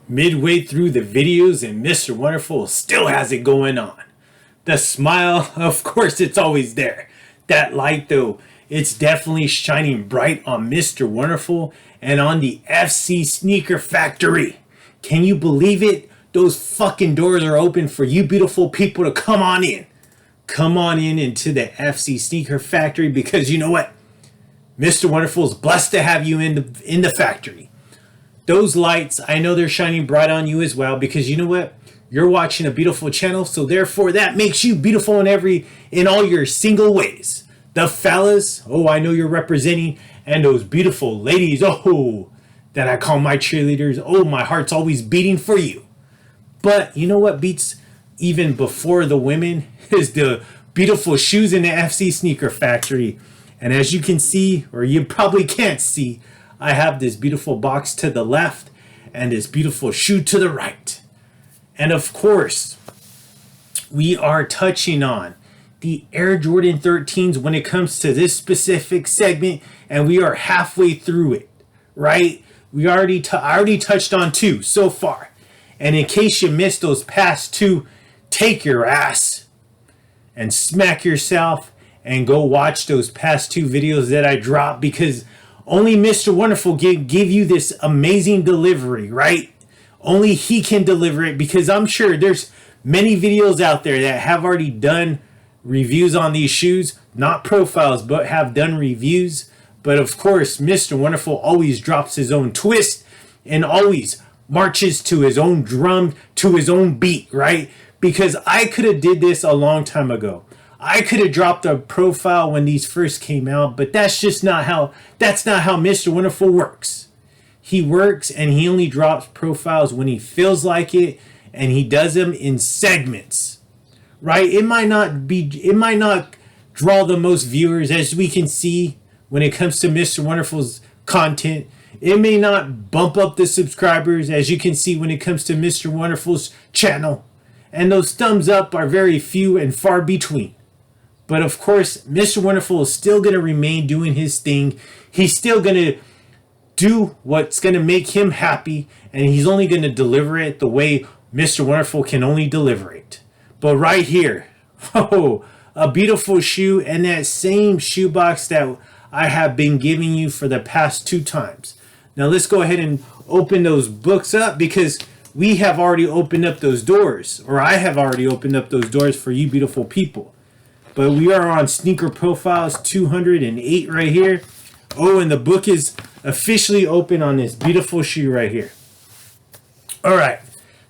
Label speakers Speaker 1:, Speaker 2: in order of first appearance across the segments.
Speaker 1: midway through the videos and Mr. Wonderful still has it going on. The smile, of course, it's always there. That light, though, it's definitely shining bright on Mr. Wonderful and on the FC Sneaker Factory. Can you believe it? Those fucking doors are open for you beautiful people to come on in. Come on in into the FC Sneaker Factory, because you know what? Mr. Wonderful is blessed to have you in the factory. Those lights, I know they're shining bright on you as well, because you know what? You're watching a beautiful channel, so therefore that makes you beautiful in all your single ways. The fellas, oh, I know you're representing, and those beautiful ladies, oh, that I call my cheerleaders, oh, my heart's always beating for you. But you know what beats even before the women is the beautiful shoes in the FC Sneaker Factory. And as you can see, or you probably can't see, I have this beautiful box to the left and this beautiful shoe to the right. And of course, we are touching on the Air Jordan 13s when it comes to this specific segment, and we are halfway through it, right? I already touched on two so far. And in case you missed those past two, take your ass and smack yourself and go watch those past two videos that I dropped, because only Mr. Wonderful give you this amazing delivery, right? Only he can deliver it, because I'm sure there's many videos out there that have already done reviews on these shoes, not profiles, but have done reviews. But of course, Mr. Wonderful always drops his own twist and always marches to his own drum, to his own beat, right? Because I could have did this a long time ago. I could have dropped a profile when these first came out, but that's not how Mr. Wonderful works. He works and he only drops profiles when he feels like it, and he does them in segments, right? It might not draw the most viewers, as we can see when it comes to Mr. Wonderful's content. It may not bump up the subscribers, as you can see when it comes to Mr. Wonderful's channel. And those thumbs up are very few and far between. But of course, Mr. Wonderful is still going to remain doing his thing. He's still going to do what's going to make him happy, and he's only going to deliver it the way Mr. Wonderful can only deliver it. But right here, whoa, a beautiful shoe, and that same shoebox that I have been giving you for the past two times. Now let's go ahead and open those books up, because we have already opened up those doors, or I have already opened up those doors for you beautiful people. But we are on Sneaker Profiles 208 right here. Oh, and the book is officially open on this beautiful shoe right here. All right.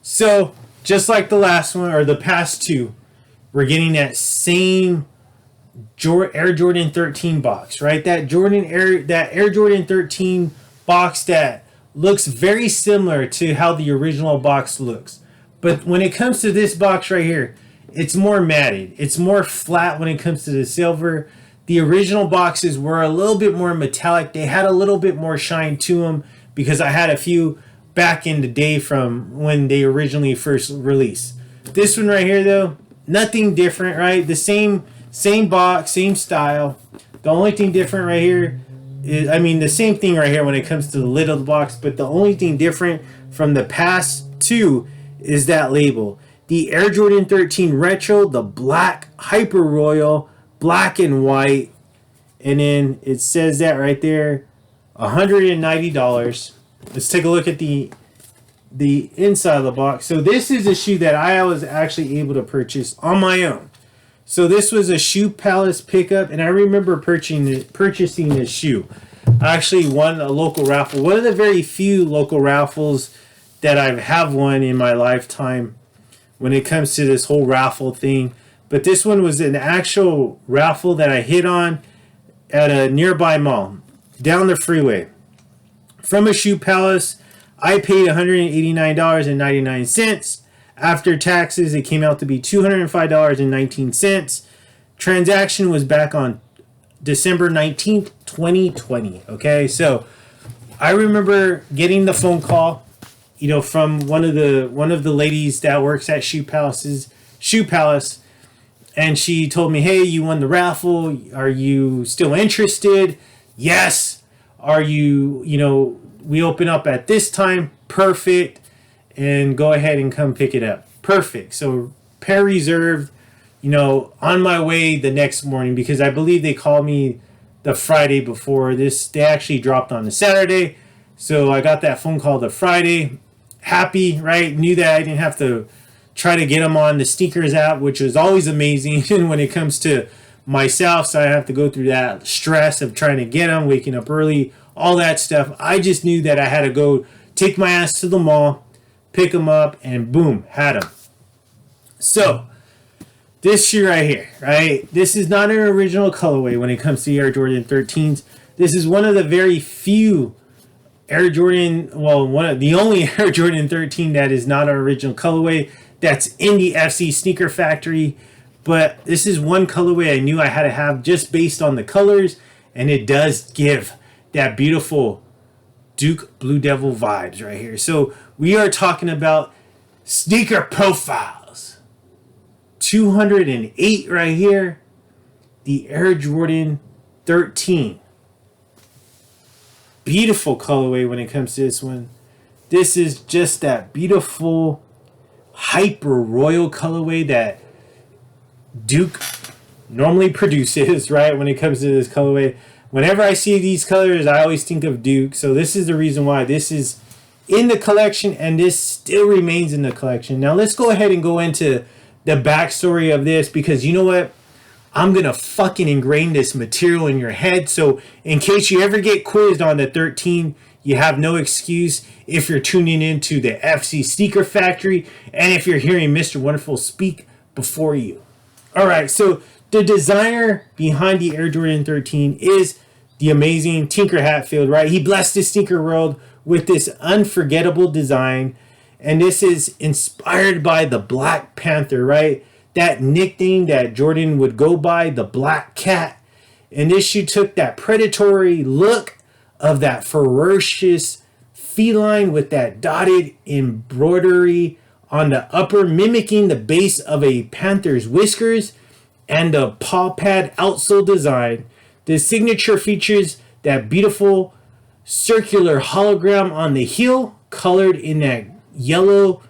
Speaker 1: So, just like the last one, or the past two, we're getting that same Air Jordan 13 box, right? That Air Jordan 13 box that looks very similar to how the original box looks. But when it comes to this box right here, it's more matted. It's more flat when it comes to the silver. The original boxes were a little bit more metallic. They had a little bit more shine to them, because I had a few back in the day from when they originally first released. This one right here, though, nothing different, right? The same box, same style. The only thing different right here is, the same thing right here when it comes to the lid of the box, but the only thing different from the past two is that label. The Air Jordan 13 Retro, the black Hyper Royal, black and white, and then it says that right there, $190. Let's take a look at the inside of the box. So this is a shoe that I was actually able to purchase on my own. So this was a Shoe Palace pickup, and I remember purchasing this shoe. I actually won a local raffle, one of the very few local raffles that I have won in my lifetime when it comes to this whole raffle thing. But this one was an actual raffle that I hit on at a nearby mall down the freeway. From a Shoe Palace, I paid $189.99. After taxes, it came out to be $205.19. Transaction was back on December 19th, 2020. Okay, so I remember getting the phone call, from one of the ladies that works at Shoe Palace, and she told me, "Hey, you won the raffle. Are you still interested?" "Yes." "Are you, we open up at this time?" "Perfect." and go ahead and come pick it up. Perfect. So pair reserved, you know, on my way the next morning, because I believe they called me the Friday before this. They actually dropped on the Saturday. So I got that phone call the Friday. Happy, right? Knew that I didn't have to try to get them on the sneakers app, which was always amazing when it comes to myself. So I have to go through that stress of trying to get them, waking up early, all that stuff. I just knew that I had to go take my ass to the mall, pick them up, and boom, had them. So this shoe right here, right? This is not an original colorway when it comes to Air Jordan 13s. This is one of the very few Air Jordan, well, one of the only Air Jordan 13 that is not an original colorway that's in the FC Sneaker Factory. But this is one colorway I knew I had to have just based on the colors, and it does give that beautiful Duke Blue Devil vibes right here. So we are talking about sneaker profiles. 208 right here, the Air Jordan 13. Beautiful colorway when it comes to this one. This is just that beautiful hyper royal colorway that Duke normally produces, right? When it comes to this colorway, whenever I see these colors, I always think of Duke. So this is the reason why this is in the collection, and this still remains in the collection. Now let's go ahead and go into the backstory of this, because you know what? I'm gonna fucking ingrain this material in your head. So in case you ever get quizzed on the 13, you have no excuse if you're tuning into the FC Sneaker Factory and if you're hearing Mr. Wonderful speak before you. All right, so the designer behind the Air Jordan 13 is the amazing Tinker Hatfield, right? He blessed the sneaker world with this unforgettable design, and this is inspired by the Black Panther, right? That nickname that Jordan would go by, the Black Cat. And this shoe took that predatory look of that ferocious feline with that dotted embroidery on the upper, mimicking the base of a panther's whiskers, and the paw pad outsole design. The signature features that beautiful circular hologram on the heel, colored in that yellow/green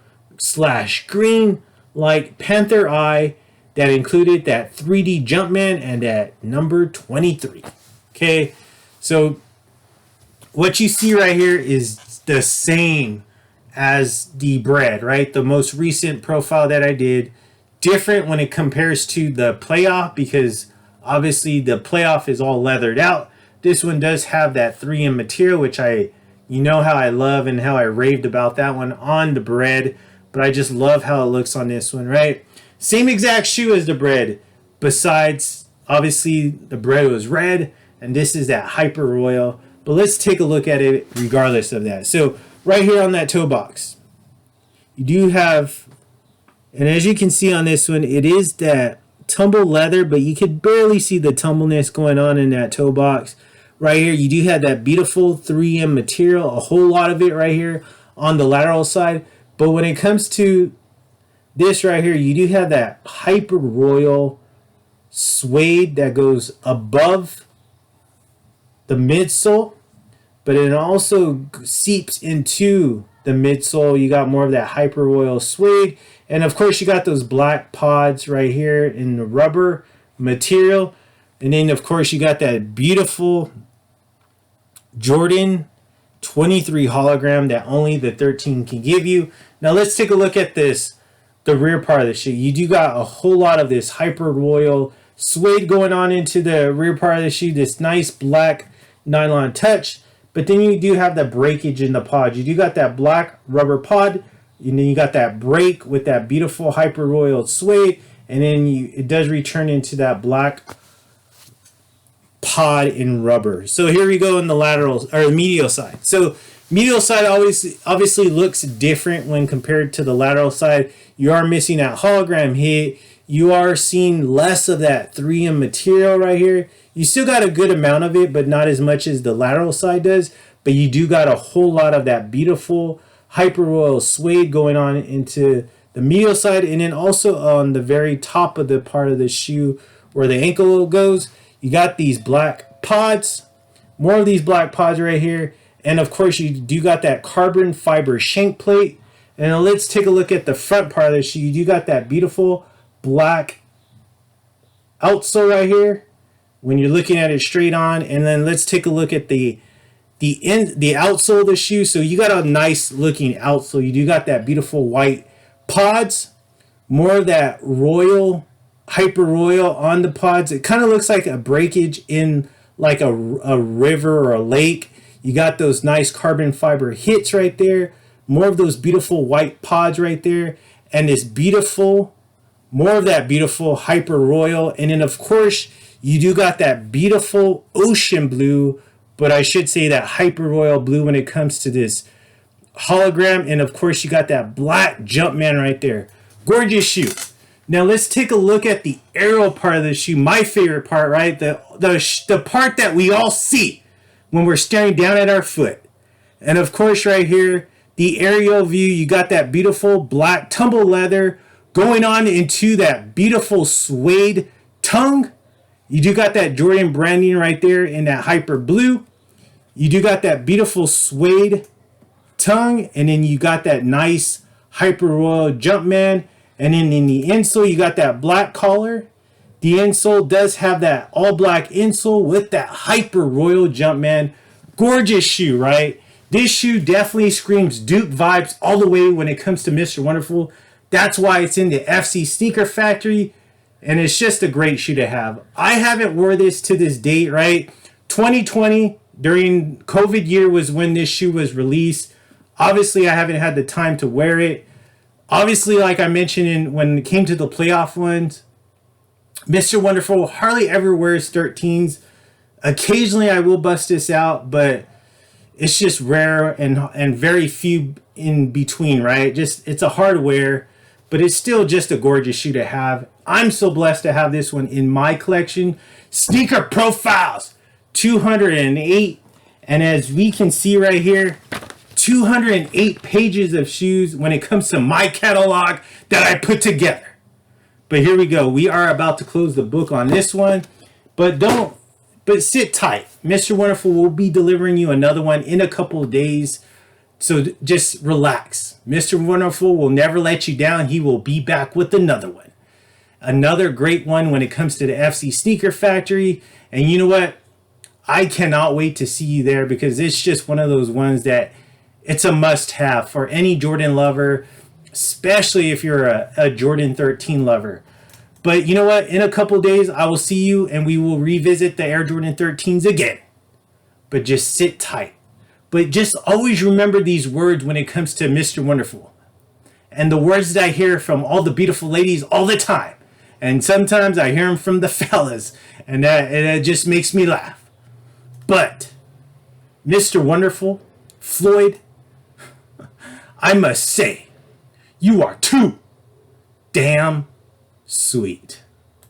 Speaker 1: like panther eye, that included that 3D Jumpman and that number 23. Okay, so what you see right here is the same as the bread, right? The most recent profile that I did. Different when it compares to the playoff, because obviously the playoff is all leathered out. This one does have that 3M material, which you know how I love and how I raved about that one on the bread. But I just love how it looks on this one, right? Same exact shoe as the bread. Besides, obviously, the bread was red, and this is that hyper royal. But let's take a look at it regardless of that. So right here on that toe box, you do have, and as you can see on this one, it is that tumble leather, but you could barely see the tumbleness going on in that toe box. Right here, you do have that beautiful 3M material, a whole lot of it right here on the lateral side. But when it comes to this right here, you do have that hyper royal suede that goes above the midsole, but it also seeps into the midsole. You got more of that hyper royal suede, and of course you got those black pods right here in the rubber material, and then of course you got that beautiful Jordan 23 hologram that only the 13 can give you. Now let's take a look at this, the rear part of the shoe. You do got a whole lot of this hyper royal suede going on into the rear part of the shoe, this nice black nylon touch, but then you do have the breakage in the pod. You do got that black rubber pod, and then you got that break with that beautiful hyper royal suede, and then it does return into that black pod in rubber. So here we go in the lateral or the medial side. So medial side obviously looks different when compared to the lateral side. You are missing that hologram hit. You are seeing less of that 3M material right here. You still got a good amount of it, but not as much as the lateral side does. But you do got a whole lot of that beautiful hyper royal suede going on into the medial side, and then also on the very top of the part of the shoe where the ankle goes, you got these black pods, more of these black pods right here. And of course you do got that carbon fiber shank plate, And now let's take a look at the front part of the shoe. You got that beautiful black outsole right here when you're looking at it straight on. And then let's take a look at the outsole of the shoe. So you got a nice looking outsole. You do got that beautiful white pods, more of that royal, hyper royal on the pods. It kind of looks like a breakage in like a river or a lake. You got those nice carbon fiber hits right there, more of those beautiful white pods right there, and this beautiful, more of that beautiful hyper royal. And then of course you do got that beautiful ocean blue, but I should say that hyper royal blue when it comes to this hologram. And of course you got that black Jumpman right there. Gorgeous shoe. Now let's take a look at the aerial part of the shoe. My favorite part, right? The part that we all see when we're staring down at our foot. And of course right here, the aerial view, you got that beautiful black tumble leather going on into that beautiful suede tongue. You do got that Jordan branding right there in that hyper blue. You do got that beautiful suede tongue, and then you got that nice hyper royal Jumpman. And then in the insole, you got that black collar. The insole does have that all black insole with that hyper royal Jumpman. Gorgeous shoe, right? This shoe definitely screams Duke vibes all the way when it comes to Mr. Wonderful. That's why it's in the FC Sneaker Factory. And it's just a great shoe to have. I haven't wore this to this date, right? 2020, during COVID year, was when this shoe was released. Obviously, I haven't had the time to wear it. Obviously, like I mentioned when it came to the playoff ones, Mr. Wonderful hardly ever wears 13s. Occasionally, I will bust this out, but it's just rare and very few in between, right? Just it's a hard wear, but it's still just a gorgeous shoe to have. I'm so blessed to have this one in my collection. Sneaker Profiles 208, and as we can see right here, 208 pages of shoes when it comes to my catalog that I put together. But here we go. We are about to close the book on this one, but sit tight. Mr. Wonderful will be delivering you another one in a couple of days. So just relax. Mr. Wonderful will never let you down. He will be back with another one. Another great one when it comes to the FC Sneaker Factory. And you know what? I cannot wait to see you there, because it's just one of those ones that it's a must-have for any Jordan lover, especially if you're a Jordan 13 lover. But you know what? In a couple of days, I will see you and we will revisit the Air Jordan 13s again. But just sit tight. But just always remember these words when it comes to Mr. Wonderful. And the words that I hear from all the beautiful ladies all the time. And sometimes I hear them from the fellas. And that just makes me laugh. But Mr. Wonderful, Floyd, I must say, you are too damn sweet.